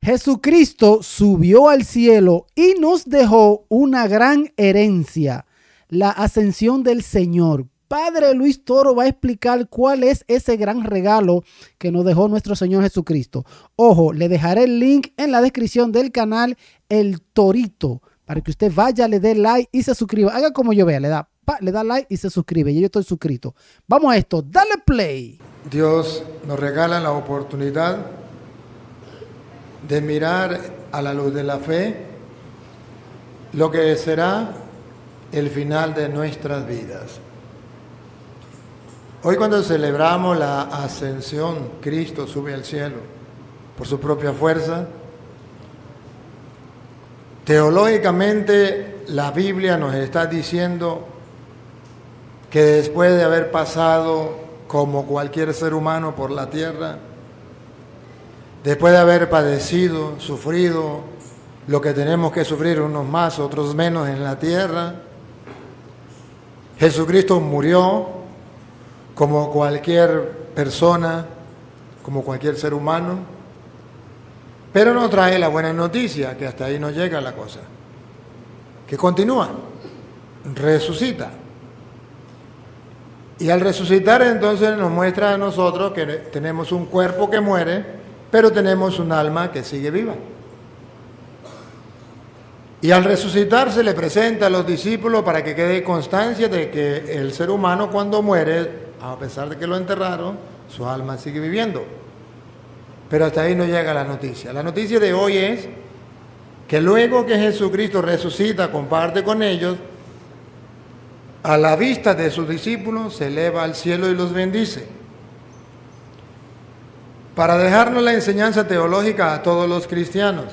Jesucristo subió al cielo y nos dejó una gran herencia, la ascensión del Señor. Padre Luis Toro va a explicar cuál es ese gran regalo que nos dejó nuestro Señor Jesucristo. Ojo, le dejaré el link en la descripción del canal El Torito para que usted vaya, le dé like y se suscriba. Haga como yo vea, le da like y se suscribe. Y yo estoy suscrito. Vamos a esto, dale play. Dios nos regala la oportunidad de mirar a la luz de la fe lo que será el final de nuestras vidas. Hoy, cuando celebramos la ascensión, Cristo sube al cielo por su propia fuerza. Teológicamente, la Biblia nos está diciendo que después de haber pasado como cualquier ser humano por la tierra, después de haber padecido, sufrido lo que tenemos que sufrir, unos más, otros menos en la tierra, Jesucristo murió como cualquier persona, como cualquier ser humano, pero nos trae la buena noticia, que hasta ahí no llega la cosa, que continúa, resucita. Y al resucitar, entonces nos muestra a nosotros que tenemos un cuerpo que muere, pero tenemos un alma que sigue viva. Y al resucitar se le presenta a los discípulos para que quede constancia de que el ser humano, cuando muere, a pesar de que lo enterraron, su alma sigue viviendo. Pero hasta ahí no llega la noticia. La noticia de hoy es que luego que Jesucristo resucita, comparte con ellos, a la vista de sus discípulos se eleva al cielo y los bendice, para dejarnos la enseñanza teológica a todos los cristianos,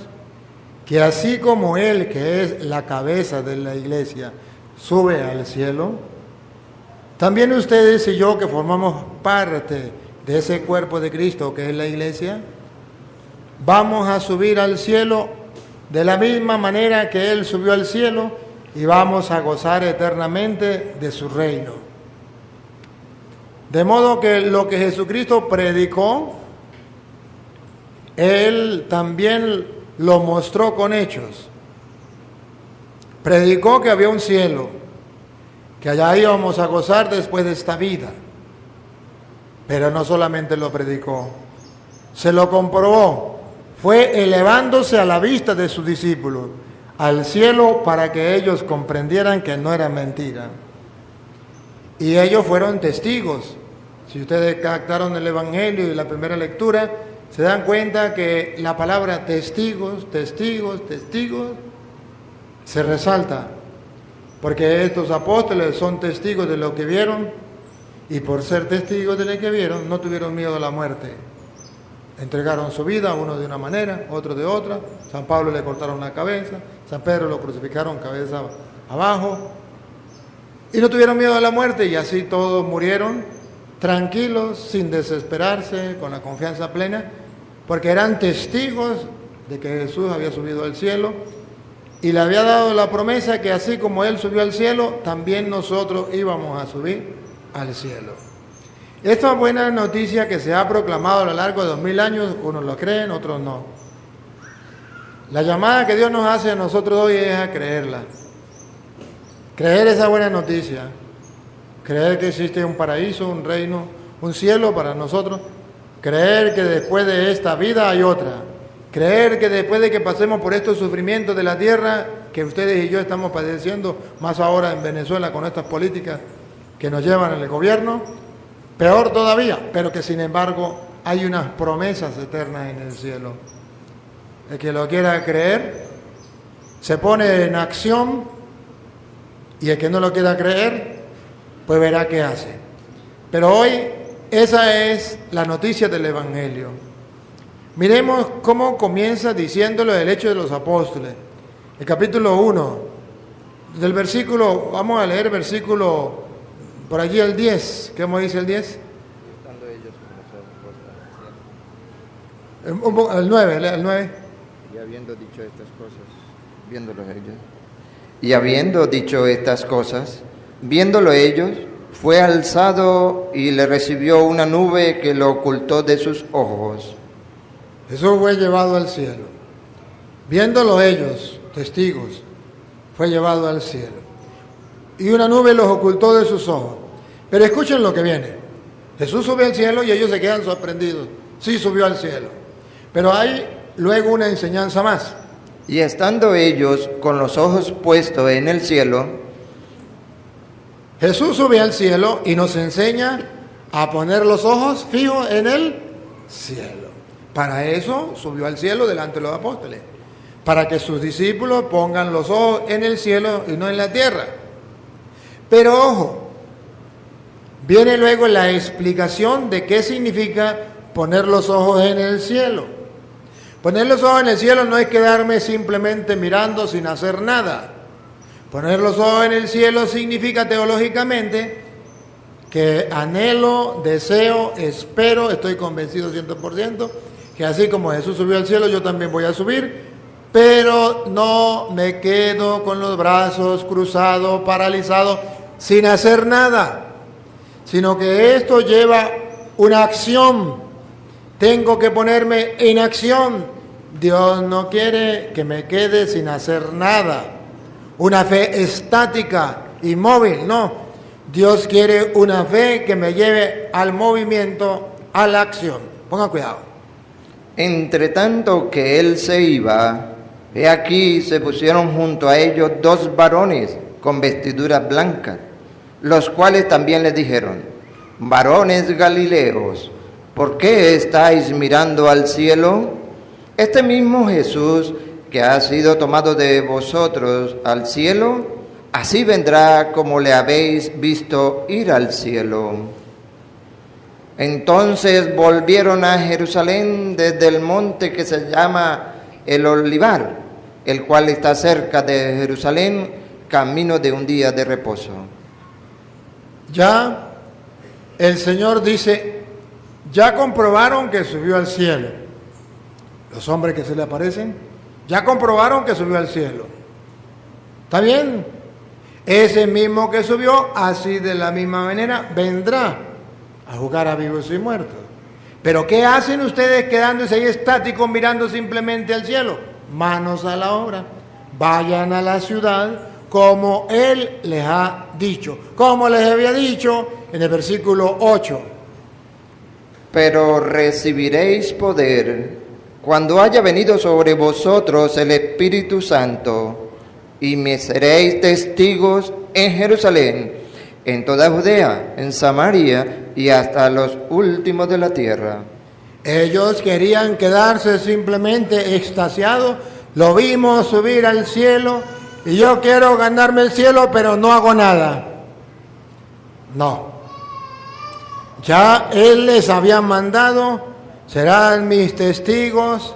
que así como Él, que es la cabeza de la iglesia, sube al cielo, también ustedes y yo, que formamos parte de ese cuerpo de Cristo que es la iglesia, vamos a subir al cielo de la misma manera que Él subió al cielo y vamos a gozar eternamente de su reino. De modo que lo que Jesucristo predicó, Él también lo mostró con hechos. Predicó que había un cielo, que allá íbamos a gozar después de esta vida. Pero no solamente lo predicó, se lo comprobó. Fue elevándose a la vista de sus discípulos al cielo para que ellos comprendieran que no era mentira. Y ellos fueron testigos. Si ustedes captaron el Evangelio y la primera lectura, se dan cuenta que la palabra testigos, testigos, testigos, se resalta, porque estos apóstoles son testigos de lo que vieron, y por ser testigos de lo que vieron, no tuvieron miedo a la muerte. Entregaron su vida, uno de una manera, otro de otra. San Pablo le cortaron la cabeza, San Pedro lo crucificaron cabeza abajo, y no tuvieron miedo a la muerte, y así todos murieron tranquilos, sin desesperarse, con la confianza plena, porque eran testigos de que Jesús había subido al cielo y le había dado la promesa que así como Él subió al cielo, también nosotros íbamos a subir al cielo. Esta buena noticia que se ha proclamado a lo largo de 2000 años, unos lo creen, otros no. La llamada que Dios nos hace a nosotros hoy es a creerla. Creer esa buena noticia. Creer que existe un paraíso, un reino, un cielo para nosotros. Creer que después de esta vida hay otra. Creer que después de que pasemos por estos sufrimientos de la tierra, que ustedes y yo estamos padeciendo, más ahora en Venezuela con estas políticas que nos llevan en el gobierno, peor todavía, pero que sin embargo hay unas promesas eternas en el cielo. El que lo quiera creer, se pone en acción, y el que no lo quiera creer, pues verá qué hace. Pero hoy esa es la noticia del Evangelio. Miremos cómo comienza diciéndolo el Hechos de los Apóstoles. El capítulo 1, del versículo, vamos a leer versículo por allí el 10. ¿Qué dice el 10? Estando ellos con los ojos El 9, el 9. y habiendo dicho estas cosas, viéndolos ellos. Y habiendo dicho estas cosas, viéndolo ellos, fue alzado y le recibió una nube que lo ocultó de sus ojos. Jesús fue llevado al cielo. Viéndolo ellos, testigos, fue llevado al cielo. Y una nube los ocultó de sus ojos. Pero escuchen lo que viene. Jesús subió al cielo y ellos se quedan sorprendidos. Sí, subió al cielo. Pero hay luego una enseñanza más. Y estando ellos con los ojos puestos en el cielo, Jesús sube al cielo y nos enseña a poner los ojos fijos en el cielo. Para eso subió al cielo delante de los apóstoles, para que sus discípulos pongan los ojos en el cielo y no en la tierra. Pero ojo, viene luego la explicación de qué significa poner los ojos en el cielo. Poner los ojos en el cielo no es quedarme simplemente mirando sin hacer nada. Poner los ojos en el cielo significa teológicamente que anhelo, deseo, espero, estoy convencido 100%, que así como Jesús subió al cielo, yo también voy a subir, pero no me quedo con los brazos cruzados, paralizados, sin hacer nada, sino que esto lleva una acción. Tengo que ponerme en acción. Dios no quiere que me quede sin hacer nada. Una fe estática, inmóvil, no. Dios quiere una fe que me lleve al movimiento, a la acción. Pongan cuidado. entre tanto que él se iba, he aquí se pusieron junto a ellos 2 varones con vestiduras blancas, los cuales también les dijeron: varones galileos, ¿por qué estáis mirando al cielo? Este mismo Jesús que ha sido tomado de vosotros al cielo, así vendrá como le habéis visto ir al cielo. Entonces volvieron a Jerusalén desde el monte que se llama el Olivar, el cual está cerca de Jerusalén, camino de un día de reposo. Ya el Señor dice, ya comprobaron que subió al cielo. Los hombres que se le aparecen, ya comprobaron que subió al cielo. ¿Está bien? Ese mismo que subió, así de la misma manera, vendrá a juzgar a vivos y muertos. Pero ¿qué hacen ustedes quedándose ahí estáticos mirando simplemente al cielo? Manos a la obra. Vayan a la ciudad como Él les ha dicho. Como les había dicho en el versículo 8. Pero recibiréis poder cuando haya venido sobre vosotros el Espíritu Santo, y me seréis testigos en Jerusalén, en toda Judea, en Samaria y hasta los últimos de la tierra. Ellos querían quedarse simplemente extasiados. Lo vimos subir al cielo y yo quiero ganarme el cielo, pero no hago nada. No. Ya Él les había mandado, serán mis testigos.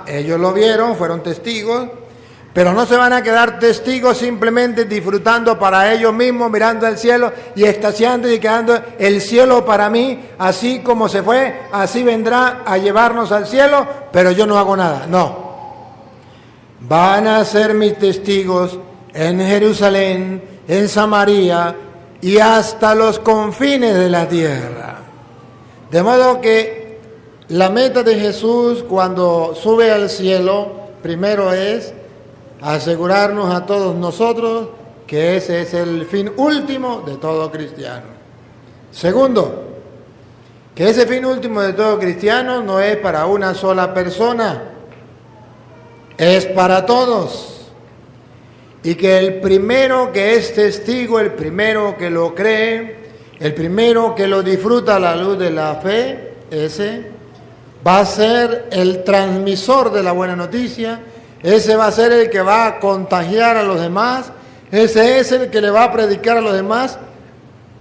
Ellos lo vieron, fueron testigos. Pero no se van a quedar testigos simplemente disfrutando para ellos mismos, mirando al cielo y extasiando y quedando el cielo para mí, así como se fue, así vendrá a llevarnos al cielo, pero yo no hago nada. No. Van a ser mis testigos en Jerusalén, en Samaria y hasta los confines de la tierra. De modo que la meta de Jesús cuando sube al cielo, primero es asegurarnos a todos nosotros que ese es el fin último de todo cristiano. Segundo, que ese fin último de todo cristiano no es para una sola persona, es para todos. Y que el primero que es testigo, el primero que lo cree, el primero que lo disfruta a la luz de la fe, ese va a ser el transmisor de la buena noticia. Ese va a ser el que va a contagiar a los demás. Ese es el que le va a predicar a los demás,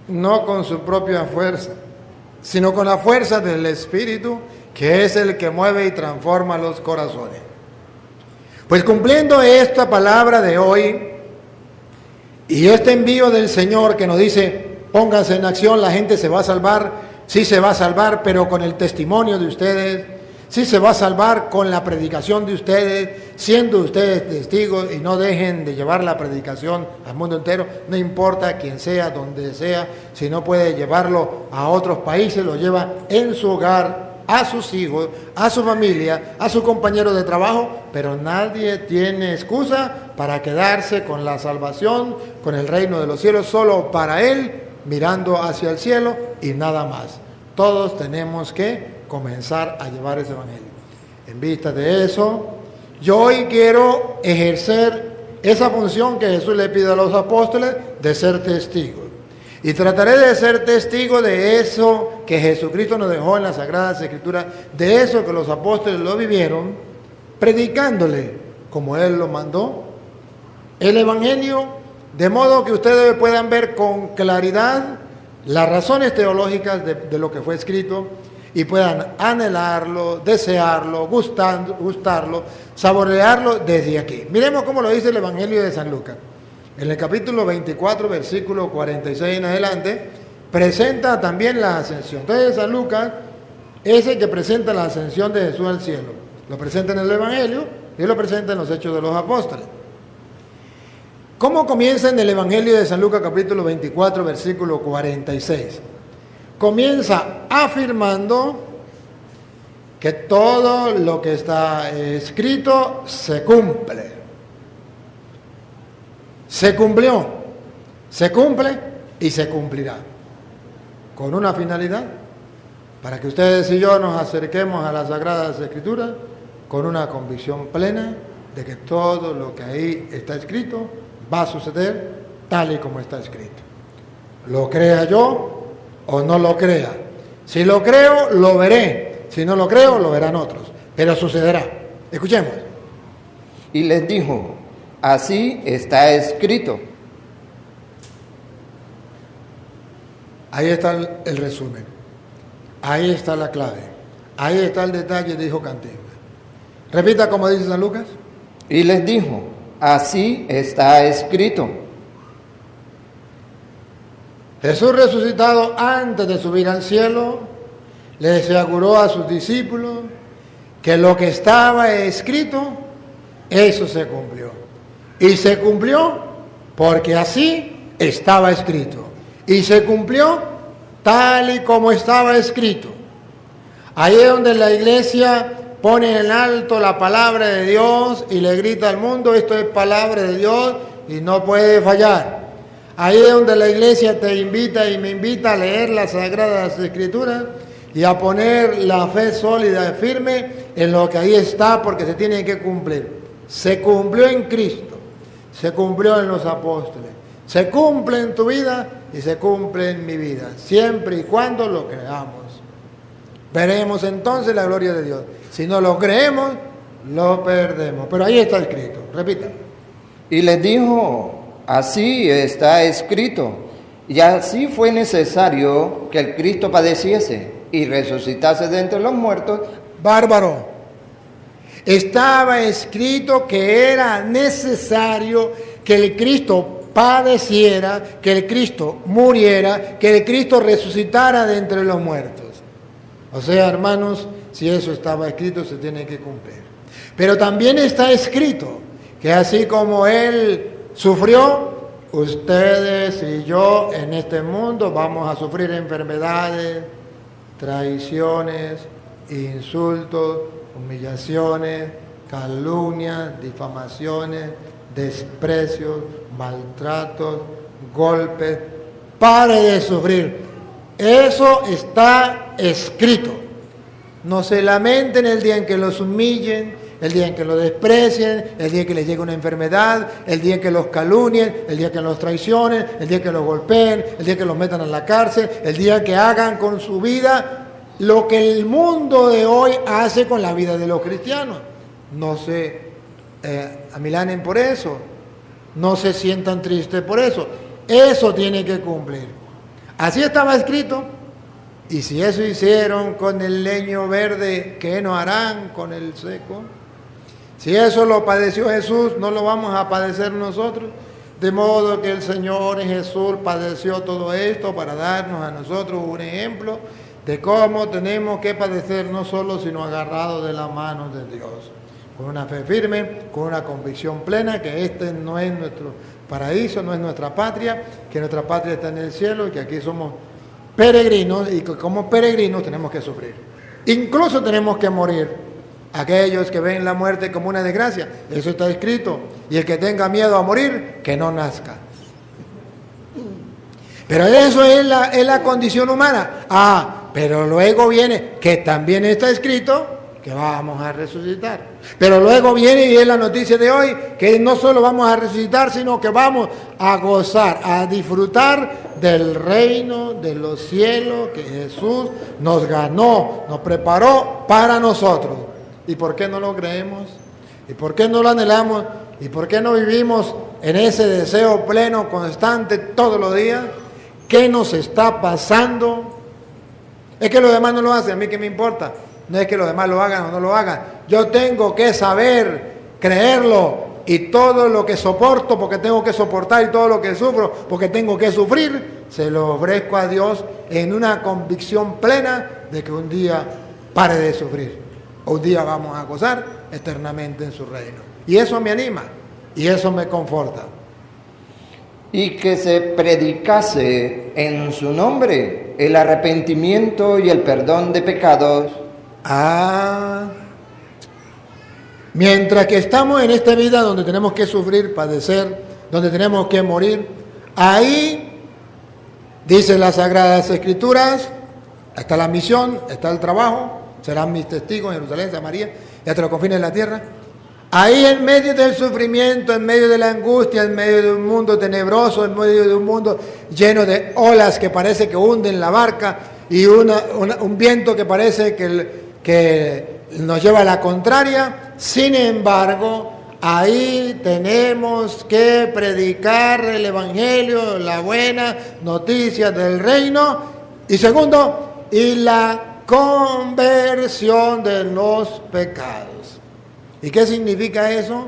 no con su propia fuerza, sino con la fuerza del Espíritu, que es el que mueve y transforma los corazones. Pues cumpliendo esta palabra de hoy y este envío del Señor que nos dice, pónganse en acción, la gente se va a salvar, sí se va a salvar, pero con el testimonio de ustedes. Sí se va a salvar con la predicación de ustedes, siendo ustedes testigos, y no dejen de llevar la predicación al mundo entero, no importa quién sea, donde sea, si no puede llevarlo a otros países, lo lleva en su hogar a sus hijos, a su familia, a sus compañeros de trabajo, pero nadie tiene excusa para quedarse con la salvación, con el reino de los cielos, solo para Él, mirando hacia el cielo y nada más. Todos tenemos que comenzar a llevar ese evangelio. En vista de eso, yo hoy quiero ejercer esa función que Jesús le pide a los apóstoles de ser testigos. Y trataré de ser testigo de eso que Jesucristo nos dejó en las Sagradas Escrituras, de eso que los apóstoles lo vivieron, predicándole como Él lo mandó, el Evangelio, de modo que ustedes puedan ver con claridad las razones teológicas de lo que fue escrito y puedan anhelarlo, desearlo, gustarlo, saborearlo desde aquí. Miremos cómo lo dice el Evangelio de San Lucas. En el capítulo 24, versículo 46 en adelante, presenta también la ascensión. Entonces San Lucas es el que presenta la ascensión de Jesús al cielo. Lo presenta en el Evangelio y lo presenta en los Hechos de los Apóstoles. ¿Cómo comienza en el Evangelio de San Lucas capítulo 24, versículo 46? Comienza afirmando que todo lo que está escrito se cumple. Se cumplió, se cumple y se cumplirá. Con una finalidad, para que ustedes y yo nos acerquemos a las Sagradas Escrituras con una convicción plena de que todo lo que ahí está escrito va a suceder tal y como está escrito. Lo crea yo o no lo crea. Si lo creo, lo veré. Si no lo creo, lo verán otros. Pero sucederá. Escuchemos. Y les dijo: así está escrito. Ahí está el resumen. Ahí está la clave. Ahí está el detalle, dijo Cantinflas. Repita como dice San Lucas. Y les dijo: así está escrito. Jesús resucitado antes de subir al cielo, les aseguró a sus discípulos que lo que estaba escrito, eso se cumplió. Y se cumplió porque así estaba escrito. Y se cumplió tal y como estaba escrito. Ahí es donde la iglesia pone en alto la palabra de Dios y le grita al mundo: esto es palabra de Dios y no puede fallar. Ahí es donde la iglesia te invita y me invita a leer las Sagradas Escrituras y a poner la fe sólida y firme en lo que ahí está, porque se tiene que cumplir. Se cumplió en Cristo, se cumplió en los apóstoles, se cumple en tu vida y se cumple en mi vida, siempre y cuando lo creamos. Veremos entonces la gloria de Dios. Si no lo creemos, lo perdemos. Pero ahí está escrito. Repita. Y les dijo: así está escrito. Y así fue necesario que el Cristo padeciese y resucitase de entre los muertos. Bárbaro. Estaba escrito que era necesario que el Cristo padeciera, que el Cristo muriera, que el Cristo resucitara de entre los muertos. O sea, hermanos, si eso estaba escrito, se tiene que cumplir. Pero también está escrito que así como Él sufrió, ustedes y yo en este mundo vamos a sufrir enfermedades, traiciones, insultos, humillaciones, calumnias, difamaciones, desprecios, maltratos, golpes. Pare de sufrir. Eso está escrito. No se lamenten el día en que los humillen, el día en que los desprecien, el día en que les llegue una enfermedad, el día en que los calumnien, el día que los traicionen, el día que los golpeen, el día que los metan en la cárcel, el día que hagan con su vida lo que el mundo de hoy hace con la vida de los cristianos. No se amilanen por eso, no se sientan tristes por eso. Eso tiene que cumplir. Así estaba escrito. Y si eso hicieron con el leño verde, ¿qué no harán con el seco? Si eso lo padeció Jesús, ¿no lo vamos a padecer nosotros? De modo que el Señor Jesús padeció todo esto para darnos a nosotros un ejemplo de cómo tenemos que padecer, no solo, sino agarrados de la mano de Dios. Con una fe firme, con una convicción plena que este no es nuestro paraíso, no es nuestra patria, que nuestra patria está en el cielo y que aquí somos peregrinos y que como peregrinos tenemos que sufrir. Incluso tenemos que morir. Aquellos que ven la muerte como una desgracia, eso está escrito. Y el que tenga miedo a morir, que no nazca. Pero eso es la condición humana. Pero luego viene, que también está escrito, que vamos a resucitar. Pero luego viene, y es la noticia de hoy, que no solo vamos a resucitar, sino que vamos a gozar, a disfrutar del reino de los cielos que Jesús nos ganó, nos preparó para nosotros. ¿Y por qué no lo creemos? ¿Y por qué no lo anhelamos? ¿Y por qué no vivimos en ese deseo pleno, constante, todos los días? ¿Qué nos está pasando? Es que los demás no lo hacen, a mí qué me importa. No es que los demás lo hagan o no lo hagan. Yo tengo que saber, creerlo, y todo lo que soporto, porque tengo que soportar, y todo lo que sufro, porque tengo que sufrir, se lo ofrezco a Dios en una convicción plena de que un día pare de sufrir. Un día vamos a gozar eternamente en su reino. Y eso me anima, y eso me conforta. Y que se predicase en su nombre el arrepentimiento y el perdón de pecados. Mientras que estamos en esta vida donde tenemos que sufrir, padecer, donde tenemos que morir, ahí, dicen las Sagradas Escrituras, está la misión, está el trabajo, serán mis testigos en Jerusalén, Samaria y hasta los confines de la tierra. Ahí en medio del sufrimiento, en medio de la angustia, en medio de un mundo tenebroso, en medio de un mundo lleno de olas que parece que hunden la barca y un viento que parece que nos lleva a la contraria, sin embargo, ahí tenemos que predicar el Evangelio, la buena noticia del reino, y segundo, y la conversión de los pecados. ¿Y qué significa eso?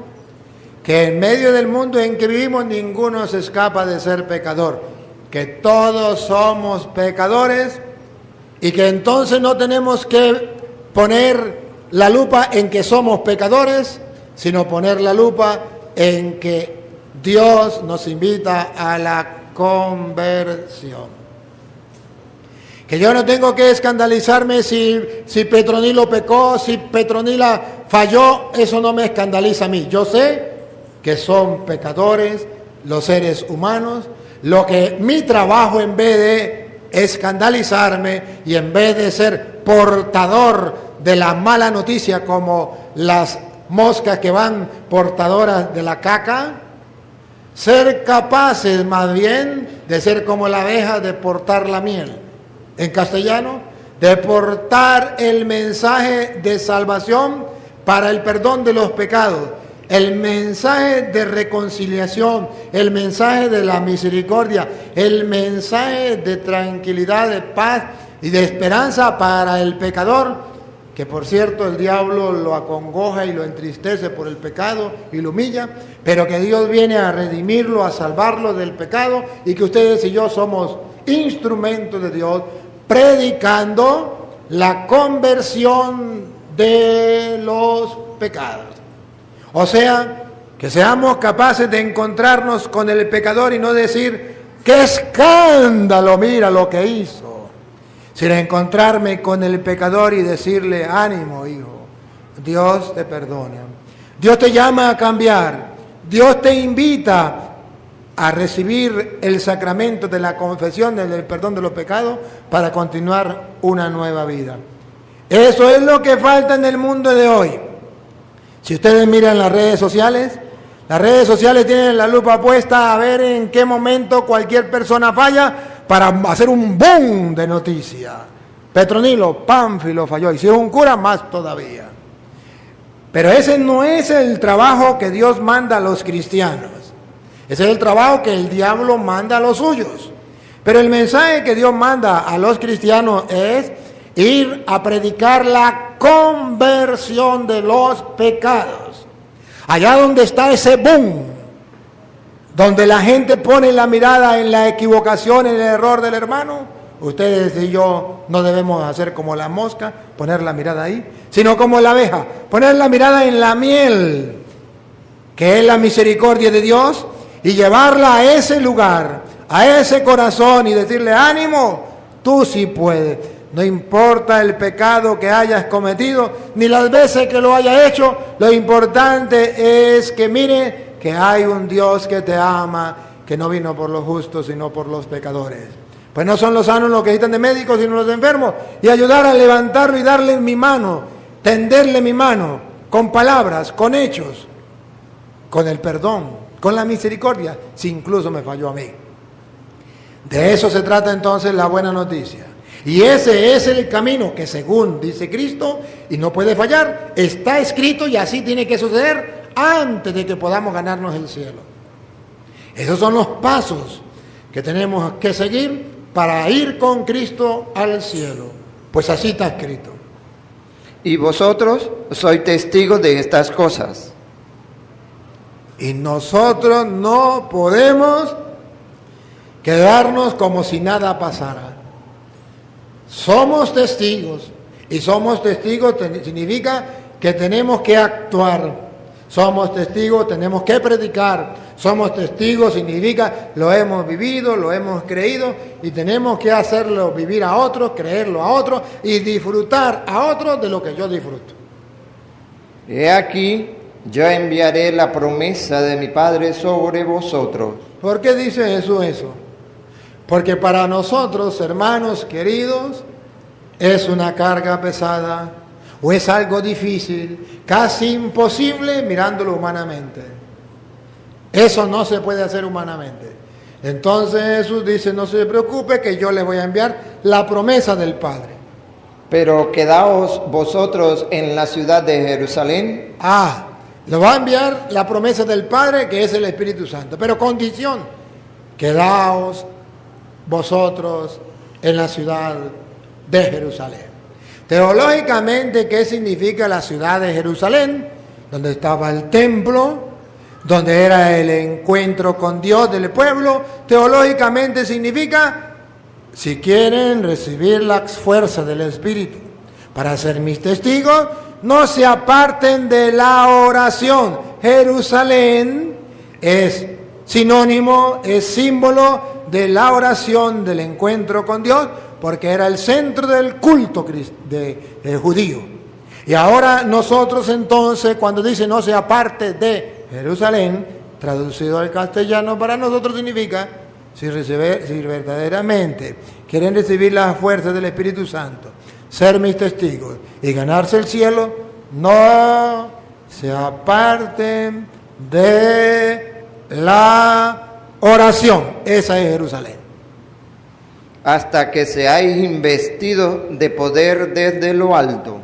Que en medio del mundo en que vivimos ninguno se escapa de ser pecador, que todos somos pecadores y que entonces no tenemos que poner la lupa en que somos pecadores, sino poner la lupa en que Dios nos invita a la conversión. Que yo no tengo que escandalizarme si Petronilo pecó, si Petronila falló, eso no me escandaliza a mí. Yo sé que son pecadores los seres humanos, lo que mi trabajo, en vez de escandalizarme y en vez de ser portador de la mala noticia como las moscas que van portadoras de la caca, ser capaces más bien de ser como la abeja, de portar la miel. En castellano, de portar el mensaje de salvación para el perdón de los pecados, el mensaje de reconciliación, el mensaje de la misericordia, el mensaje de tranquilidad, de paz y de esperanza para el pecador, que por cierto el diablo lo acongoja y lo entristece por el pecado y lo humilla, pero que Dios viene a redimirlo, a salvarlo del pecado, y que ustedes y yo somos instrumentos de Dios, predicando la conversión de los pecados. O sea, que seamos capaces de encontrarnos con el pecador y no decir, ¡qué escándalo! Mira lo que hizo. Sino encontrarme con el pecador y decirle, ánimo, hijo, Dios te perdona. Dios te llama a cambiar. Dios te invita a recibir el sacramento de la confesión, del perdón de los pecados, para continuar una nueva vida. Eso es lo que falta en el mundo de hoy. Si ustedes miran las redes sociales tienen la lupa puesta a ver en qué momento cualquier persona falla para hacer un boom de noticia. Petronilo, Pánfilo falló, y si es un cura, más todavía. Pero ese no es el trabajo que Dios manda a los cristianos. Ese es el trabajo que el diablo manda a los suyos. Pero el mensaje que Dios manda a los cristianos es ir a predicar la conversión de los pecados. Allá donde está ese boom, donde la gente pone la mirada en la equivocación, en el error del hermano, ustedes y yo no debemos hacer como la mosca, poner la mirada ahí, sino como la abeja, poner la mirada en la miel, que es la misericordia de Dios, y llevarla a ese lugar, a ese corazón, y decirle, ánimo, tú sí puedes. No importa el pecado que hayas cometido, ni las veces que lo hayas hecho, lo importante es que mire que hay un Dios que te ama, que no vino por los justos, sino por los pecadores. Pues no son los sanos los que necesitan de médicos, sino los enfermos. Y ayudar a levantarlo y darle mi mano, tenderle mi mano, con palabras, con hechos, con el perdón, con la misericordia, si incluso me falló a mí. De eso se trata entonces la buena noticia. Y ese es el camino que, según dice Cristo, y no puede fallar, está escrito y así tiene que suceder antes de que podamos ganarnos el cielo. Esos son los pasos que tenemos que seguir para ir con Cristo al cielo. Pues así está escrito. Y vosotros sois testigos de estas cosas. Y nosotros no podemos quedarnos como si nada pasara. Somos testigos. Y somos testigos significa que tenemos que actuar. Somos testigos, tenemos que predicar. Somos testigos significa lo hemos vivido, lo hemos creído y tenemos que hacerlo vivir a otros, creerlo a otros y disfrutar a otros de lo que yo disfruto. He aquí, yo enviaré la promesa de mi Padre sobre vosotros. ¿Por qué dice Jesús eso? Porque para nosotros, hermanos queridos, es una carga pesada o es algo difícil, casi imposible mirándolo humanamente. Eso no se puede hacer humanamente. Entonces Jesús dice, no se preocupe que yo le voy a enviar la promesa del Padre. Pero quedaos vosotros en la ciudad de Jerusalén. Le va a enviar la promesa del Padre, que es el Espíritu Santo. Pero condición, quedaos vosotros en la ciudad de Jerusalén. Teológicamente, ¿qué significa la ciudad de Jerusalén? Donde estaba el templo, donde era el encuentro con Dios del pueblo. Teológicamente significa, si quieren recibir las fuerzas del Espíritu para ser mis testigos, no se aparten de la oración. Jerusalén es sinónimo, es símbolo de la oración, del encuentro con Dios, porque era el centro del culto judío. Y ahora nosotros entonces, cuando dice no se aparte de Jerusalén, traducido al castellano para nosotros significa, si verdaderamente quieren recibir las fuerzas del Espíritu Santo, ser mis testigos y ganarse el cielo, no se aparten de la oración. Esa es Jerusalén. Hasta que seáis investidos de poder desde lo alto.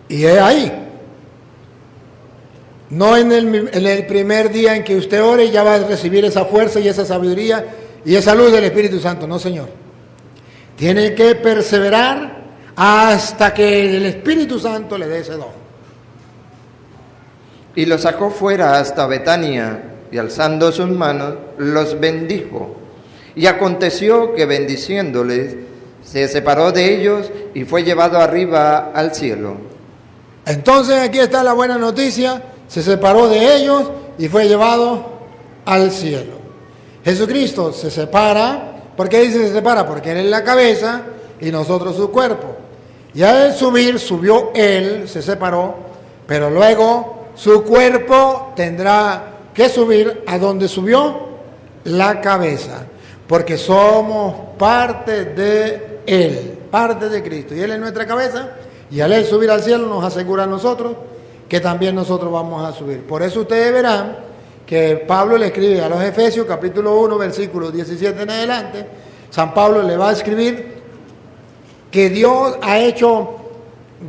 Y es ahí. No en el primer día en que usted ore ya va a recibir esa fuerza y esa sabiduría y esa luz del Espíritu Santo. No, Señor. Tiene que perseverar hasta que el Espíritu Santo le dé ese don. Y los sacó fuera hasta Betania, y alzando sus manos, los bendijo. Y aconteció que bendiciéndoles, se separó de ellos y fue llevado arriba al cielo. Entonces aquí está la buena noticia. Se separó de ellos y fue llevado al cielo. Jesucristo se separa. ¿Por qué dice se separa? Porque Él es la cabeza y nosotros su cuerpo. Y al subir, subió Él, se separó, pero luego su cuerpo tendrá que subir a donde subió la cabeza, porque somos parte de Él, parte de Cristo, y Él es nuestra cabeza, y al Él subir al cielo nos asegura a nosotros que también nosotros vamos a subir. Por eso ustedes verán que Pablo le escribe a los Efesios, capítulo 1, versículo 17 en adelante, San Pablo le va a escribir que Dios ha hecho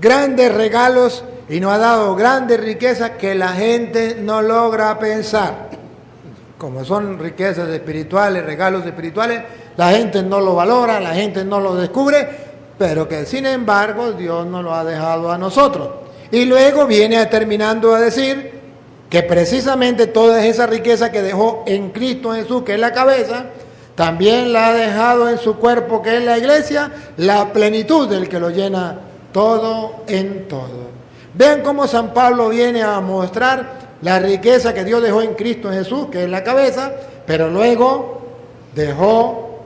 grandes regalos y nos ha dado grandes riquezas que la gente no logra pensar. Como son riquezas espirituales, regalos espirituales, la gente no lo valora, la gente no lo descubre, pero que sin embargo Dios nos lo ha dejado a nosotros. Y luego viene terminando a decir que precisamente toda esa riqueza que dejó en Cristo Jesús, que es la cabeza, también la ha dejado en su cuerpo, que es la iglesia, la plenitud del que lo llena todo en todo. Vean cómo San Pablo viene a mostrar la riqueza que Dios dejó en Cristo Jesús, que es la cabeza, pero luego dejó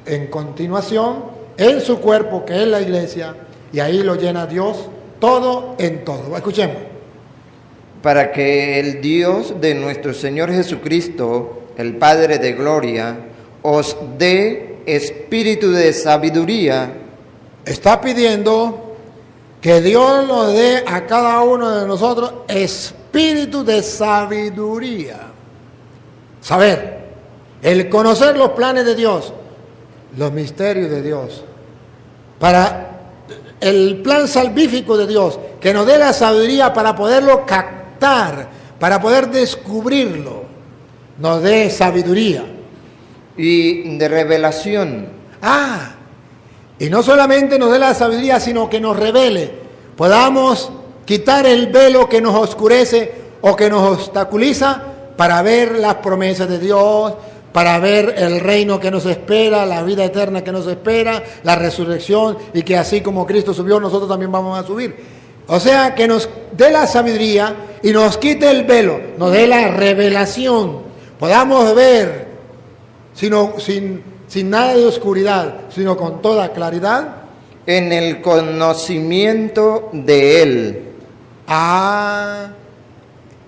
en continuación en su cuerpo, que es la iglesia, y ahí lo llena Dios todo en todo. Escuchemos. Para que el Dios de nuestro Señor Jesucristo, el Padre de gloria, os dé espíritu de sabiduría. Está pidiendo que Dios nos dé a cada uno de nosotros espíritu de sabiduría. Saber, el conocer los planes de Dios, los misterios de Dios, para el plan salvífico de Dios, que nos dé la sabiduría para poderlo captar, para poder descubrirlo, nos dé sabiduría. Y de revelación. Y no solamente nos dé la sabiduría, sino que nos revele, podamos quitar el velo que nos oscurece o que nos obstaculiza para ver las promesas de Dios, para ver el reino que nos espera, la vida eterna que nos espera, la resurrección, y que así como Cristo subió, nosotros también vamos a subir. O sea, que nos dé la sabiduría y nos quite el velo, nos dé la revelación, podamos ver sin nada de oscuridad, sino con toda claridad. En el conocimiento de Él.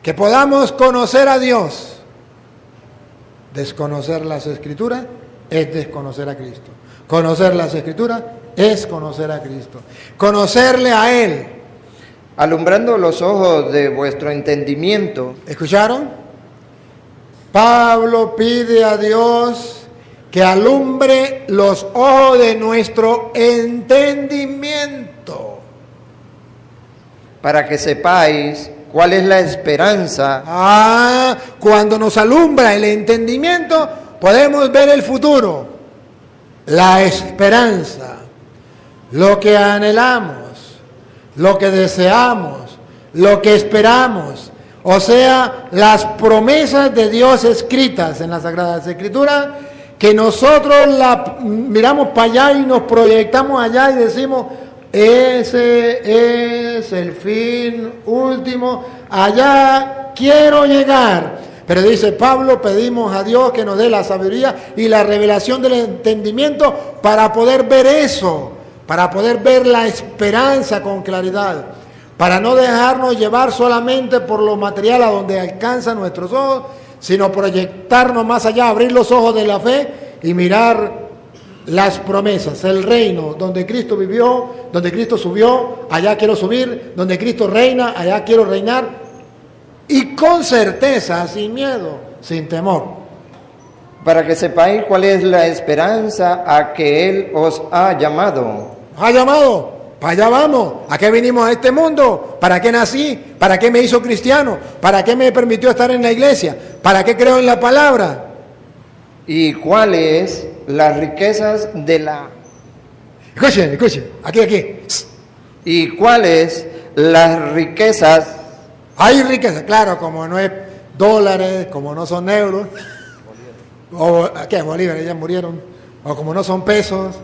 Que podamos conocer a Dios. Desconocer las Escrituras es desconocer a Cristo. Conocer las Escrituras es conocer a Cristo. Conocerle a Él. Alumbrando los ojos de vuestro entendimiento. ¿Escucharon? Pablo pide a Dios que alumbre los ojos de nuestro entendimiento. Para que sepáis cuál es la esperanza. Cuando nos alumbra el entendimiento, podemos ver el futuro, la esperanza, lo que anhelamos, lo que deseamos, lo que esperamos. O sea, las promesas de Dios escritas en las Sagradas Escrituras, que nosotros la miramos para allá y nos proyectamos allá y decimos, ese es el fin último, allá quiero llegar. Pero dice Pablo, pedimos a Dios que nos dé la sabiduría y la revelación del entendimiento para poder ver eso, para poder ver la esperanza con claridad, para no dejarnos llevar solamente por lo material a donde alcanzan nuestros ojos, sino proyectarnos más allá, abrir los ojos de la fe y mirar las promesas, el reino, donde Cristo vivió, donde Cristo subió, allá quiero subir, donde Cristo reina, allá quiero reinar, y con certeza, sin miedo, sin temor. Para que sepáis cuál es la esperanza a que Él os ha llamado. ¿Ha llamado? Para allá vamos. ¿A qué vinimos a este mundo? ¿Para qué nací? ¿Para qué me hizo cristiano? ¿Para qué me permitió estar en la iglesia? ¿Para qué creo en la palabra? ¿Y cuáles las riquezas de la... Escuchen, aquí. ¿Y cuáles las riquezas? Hay riqueza, claro, como no es dólares, como no son euros, o ¿qué? Bolívares ya murieron, o como no son pesos.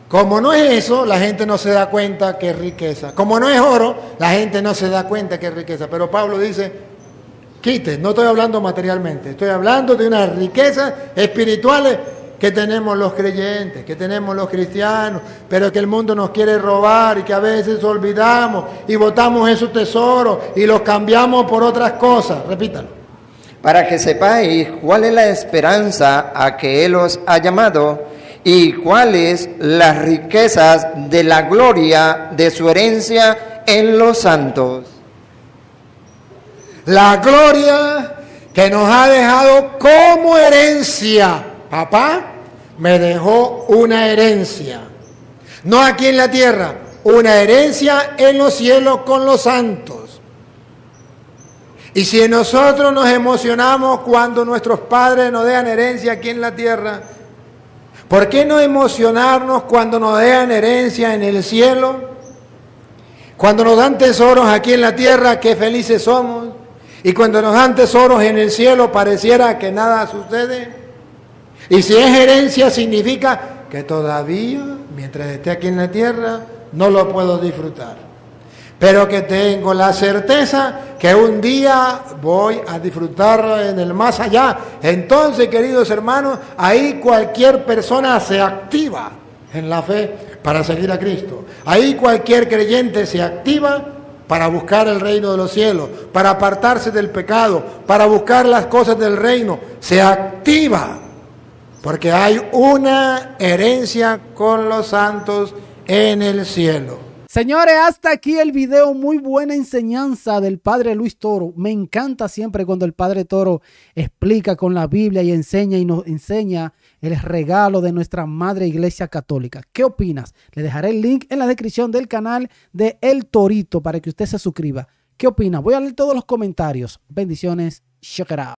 Como no es eso, la gente no se da cuenta que es riqueza. Como no es oro, la gente no se da cuenta que es riqueza. Pero Pablo dice, quite, no estoy hablando materialmente, estoy hablando de unas riquezas espirituales que tenemos los creyentes, que tenemos los cristianos, pero que el mundo nos quiere robar y que a veces olvidamos y botamos esos tesoros y los cambiamos por otras cosas. Repítalo. Para que sepáis cuál es la esperanza a que Él os ha llamado y cuáles las riquezas de la gloria de su herencia en los santos. La gloria que nos ha dejado como herencia. Papá me dejó una herencia, no aquí en la tierra, una herencia en los cielos con los santos. Y si nosotros nos emocionamos cuando nuestros padres nos dejan herencia aquí en la tierra, ¿por qué no emocionarnos cuando nos dejan herencia en el cielo? Cuando nos dan tesoros aquí en la tierra, qué felices somos. Y cuando nos dan tesoros en el cielo, pareciera que nada sucede. Y si es herencia, significa que todavía, mientras esté aquí en la tierra, no lo puedo disfrutar. pero que tengo la certeza que un día voy a disfrutar en el más allá. Entonces, queridos hermanos, ahí cualquier persona se activa en la fe para seguir a Cristo. Ahí cualquier creyente se activa para buscar el reino de los cielos, para apartarse del pecado, para buscar las cosas del reino. Se activa porque hay una herencia con los santos en el cielo. Señores, hasta aquí el video. Muy buena enseñanza del Padre Luis Toro. Me encanta siempre cuando el Padre Toro explica con la Biblia y nos enseña el regalo de nuestra Madre Iglesia Católica. ¿Qué opinas? Le dejaré el link en la descripción del canal de El Torito para que usted se suscriba. ¿Qué opinas? Voy a leer todos los comentarios. Bendiciones. Check it out.